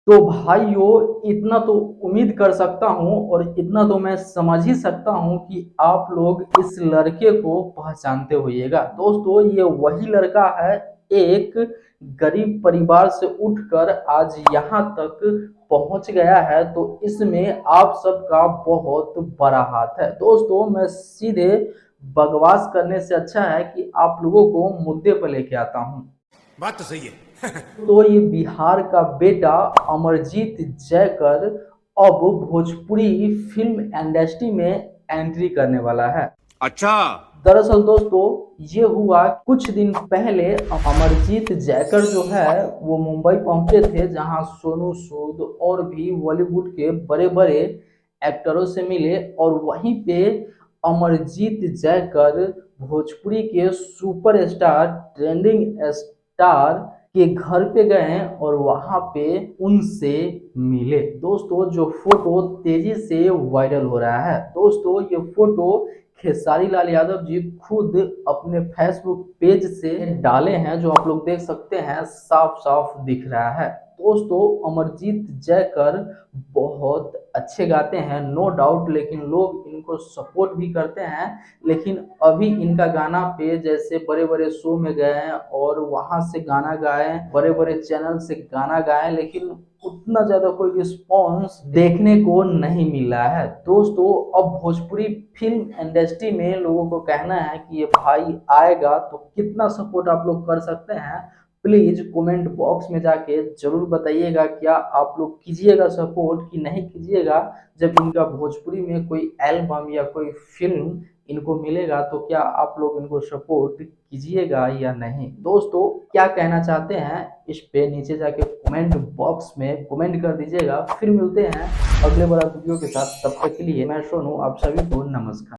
तो भाइयों इतना तो उम्मीद कर सकता हूँ और इतना तो मैं समझ ही सकता हूँ कि आप लोग इस लड़के को पहचानते होइएगा। दोस्तों ये वही लड़का है, एक गरीब परिवार से उठकर आज यहाँ तक पहुँच गया है, तो इसमें आप सबका बहुत बड़ा हाथ है। दोस्तों मैं सीधे बकवास करने से अच्छा है कि आप लोगों को मुद्दे पर लेके आता हूँ। बात तो सही है। तो ये बिहार का बेटा अमरजीत जयकर अब भोजपुरी फिल्म इंडस्ट्री में एंट्री करने वाला है। अच्छा। दरअसल दोस्तों ये हुआ कुछ दिन पहले, अमरजीत जयकर जो है वो मुंबई पहुंचे थे, जहां सोनू सूद और भी बॉलीवुड के बड़े बड़े एक्टरों से मिले और वहीं पे अमरजीत जयकर भोजपुरी के सुपरस्टार, ट्रेंडिंग स्टार के घर पे गए और वहां पे उनसे मिले। दोस्तों जो फोटो तेजी से वायरल हो रहा है, दोस्तों ये फोटो खेसारी लाल यादव जी खुद अपने फेसबुक पेज से डाले हैं, जो आप लोग देख सकते हैं, साफ साफ दिख रहा है। दोस्तों अमरजीत जयकर बहुत अच्छे गाते हैं नो डाउट, लेकिन लोग इनको सपोर्ट भी करते हैं। लेकिन अभी इनका गाना पे जैसे बड़े बड़े शो में गए हैं और वहां से गाना गाए, बड़े बड़े चैनल से गाना गाए, लेकिन उतना ज्यादा कोई रिस्पॉन्स देखने को नहीं मिल रहा है। दोस्तों अब भोजपुरी फिल्म इंडस्ट्री में लोगों को कहना है कि ये भाई आएगा तो कितना सपोर्ट आप लोग कर सकते हैं, प्लीज कमेंट बॉक्स में जाके जरूर बताइएगा। क्या आप लोग कीजिएगा सपोर्ट कि नहीं कीजिएगा? जब इनका भोजपुरी में कोई एल्बम या कोई फिल्म इनको मिलेगा तो क्या आप लोग इनको सपोर्ट कीजिएगा या नहीं? दोस्तों क्या कहना चाहते हैं इस पे नीचे जाके कमेंट बॉक्स में कमेंट कर दीजिएगा। फिर मिलते हैं अगले बड़ा वीडियो के साथ, तब तक के लिए मैं सोनू आप सभी को नमस्कार।